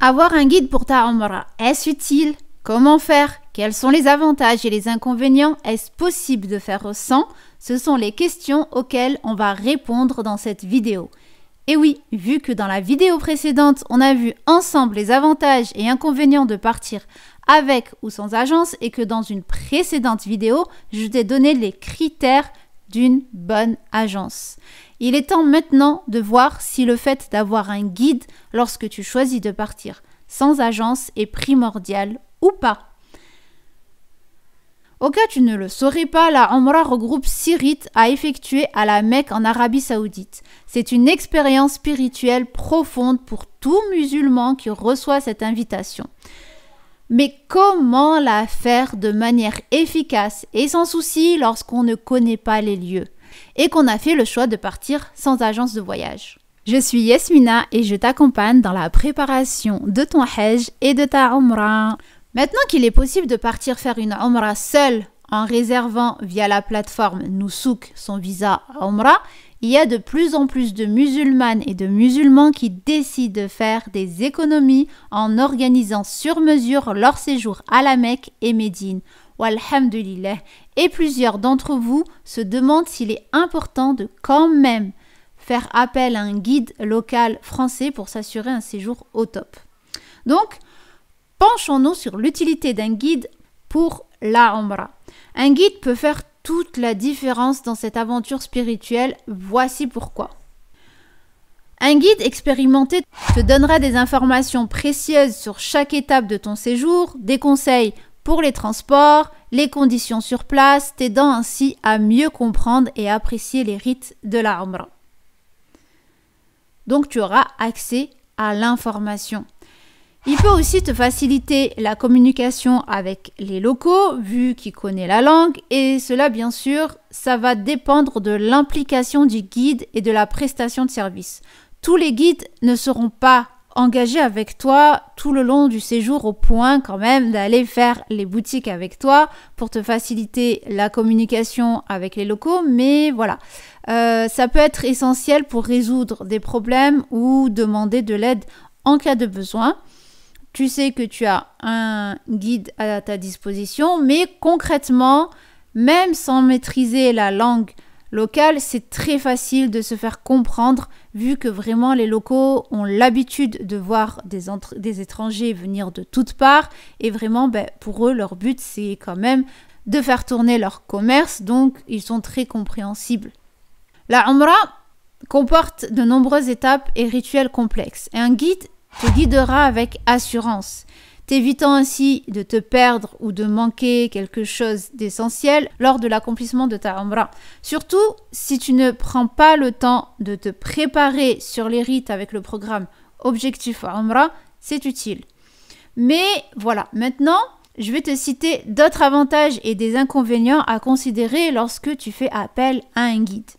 Avoir un guide pour ta Umrah, est-ce utile? Comment faire? Quels sont les avantages et les inconvénients? Est-ce possible de faire sans? Ce sont les questions auxquelles on va répondre dans cette vidéo. Et oui, vu que dans la vidéo précédente, on a vu ensemble les avantages et inconvénients de partir avec ou sans agence et que dans une précédente vidéo, je t'ai donné les critères d'une bonne agence. Il est temps maintenant de voir si le fait d'avoir un guide lorsque tu choisis de partir sans agence est primordial ou pas. Au cas où tu ne le saurais pas, la Umrah regroupe 6 rites à effectuer à la Mecque en Arabie Saoudite. C'est une expérience spirituelle profonde pour tout musulman qui reçoit cette invitation. Mais comment la faire de manière efficace et sans souci lorsqu'on ne connaît pas les lieux et qu'on a fait le choix de partir sans agence de voyage? Je suis Yasmina et je t'accompagne dans la préparation de ton Hajj et de ta Umrah. Maintenant qu'il est possible de partir faire une Umrah seule en réservant via la plateforme Nusouk son visa Umrah, il y a de plus en plus de musulmanes et de musulmans qui décident de faire des économies en organisant sur mesure leur séjour à la Mecque et Médine. Walhamdulillah. Et plusieurs d'entre vous se demandent s'il est important de quand même faire appel à un guide local français pour s'assurer un séjour au top. Donc, penchons-nous sur l'utilité d'un guide pour la Umrah. Un guide peut faire toute la différence dans cette aventure spirituelle. Voici pourquoi. Un guide expérimenté te donnera des informations précieuses sur chaque étape de ton séjour, des conseils pour les transports, les conditions sur place, t'aidant ainsi à mieux comprendre et apprécier les rites de la Umrah. Donc tu auras accès à l'information. Il peut aussi te faciliter la communication avec les locaux, vu qu'il connaît la langue, et cela, bien sûr, ça va dépendre de l'implication du guide et de la prestation de service. Tous les guides ne seront pas engagés avec toi tout le long du séjour au point quand même d'aller faire les boutiques avec toi pour te faciliter la communication avec les locaux, mais voilà. Ça peut être essentiel pour résoudre des problèmes ou demander de l'aide en cas de besoin. Tu sais que tu as un guide à ta disposition, mais concrètement, même sans maîtriser la langue locale, c'est très facile de se faire comprendre vu que vraiment les locaux ont l'habitude de voir des étrangers venir de toutes parts et vraiment pour eux, leur but c'est quand même de faire tourner leur commerce, donc ils sont très compréhensibles. La Umrah comporte de nombreuses étapes et rituels complexes et un guide te guidera avec assurance, t'évitant ainsi de te perdre ou de manquer quelque chose d'essentiel lors de l'accomplissement de ta Umrah. Surtout si tu ne prends pas le temps de te préparer sur les rites avec le programme Objectif Umrah, c'est utile. Mais voilà, maintenant, je vais te citer d'autres avantages et des inconvénients à considérer lorsque tu fais appel à un guide.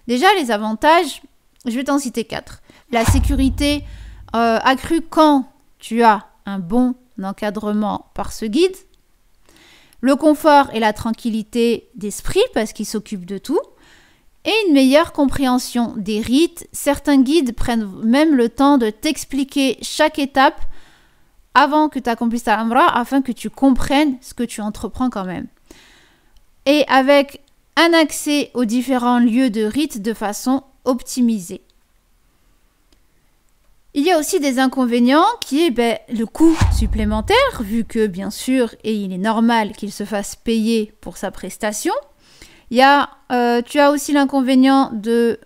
Déjà, les avantages, je vais t'en citer 4. La sécurité accrue quand tu as un bon encadrement par ce guide, le confort et la tranquillité d'esprit parce qu'il s'occupe de tout, et une meilleure compréhension des rites. Certains guides prennent même le temps de t'expliquer chaque étape avant que tu accomplisses ta Umrah afin que tu comprennes ce que tu entreprends quand même. Et avec un accès aux différents lieux de rites de façon optimisée. Il y a aussi des inconvénients qui est le coût supplémentaire, vu que bien sûr, et il est normal qu'il se fasse payer pour sa prestation. Tu as aussi l'inconvénient de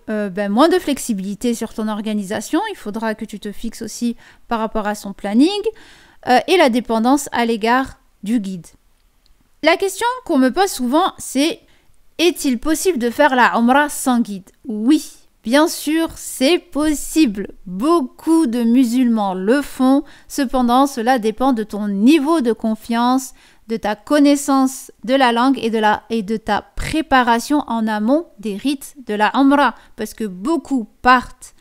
moins de flexibilité sur ton organisation. Il faudra que tu te fixes aussi par rapport à son planning et la dépendance à l'égard du guide. La question qu'on me pose souvent, c'est: est-il possible de faire la Umrah sans guide? Oui. Bien sûr, c'est possible. Beaucoup de musulmans le font. Cependant, cela dépend de ton niveau de confiance, de ta connaissance de la langue et de ta préparation en amont des rites de la Umrah. Parce que beaucoup partent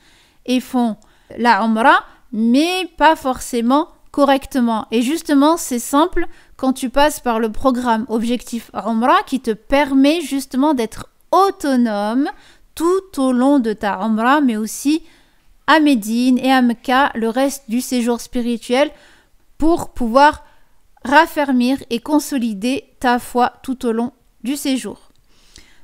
et font la Umrah, mais pas forcément correctement. Et justement, c'est simple quand tu passes par le programme Objectif Umrah qui te permet justement d'être autonome tout au long de ta Umrah, mais aussi à Médine et à Mecca le reste du séjour spirituel pour pouvoir raffermir et consolider ta foi tout au long du séjour.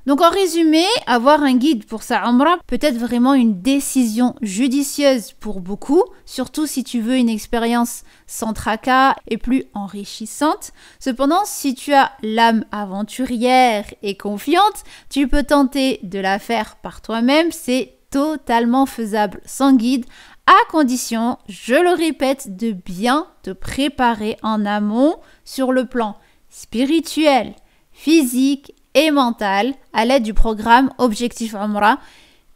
Donc en résumé, avoir un guide pour sa Umrah peut être vraiment une décision judicieuse pour beaucoup, surtout si tu veux une expérience sans tracas et plus enrichissante. Cependant, si tu as l'âme aventurière et confiante, tu peux tenter de la faire par toi-même, c'est totalement faisable sans guide, à condition, je le répète, de bien te préparer en amont sur le plan spirituel, physique et mental à l'aide du programme Objectif Umrah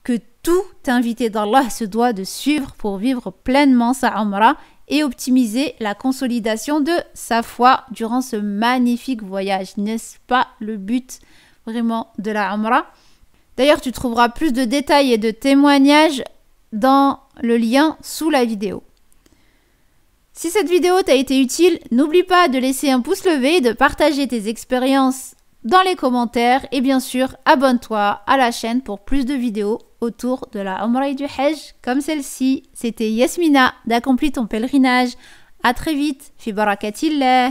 que tout invité d'Allah se doit de suivre pour vivre pleinement sa Umrah et optimiser la consolidation de sa foi durant ce magnifique voyage. N'est-ce pas le but vraiment de la Umrah? D'ailleurs, tu trouveras plus de détails et de témoignages dans le lien sous la vidéo. Si cette vidéo t'a été utile, n'oublie pas de laisser un pouce levé, de partager tes expériences dans les commentaires et bien sûr, abonne-toi à la chaîne pour plus de vidéos autour de la Umrah et du Hajj comme celle-ci. C'était Yasmina d'Accomplis ton pèlerinage. À très vite. Fi barakatillah.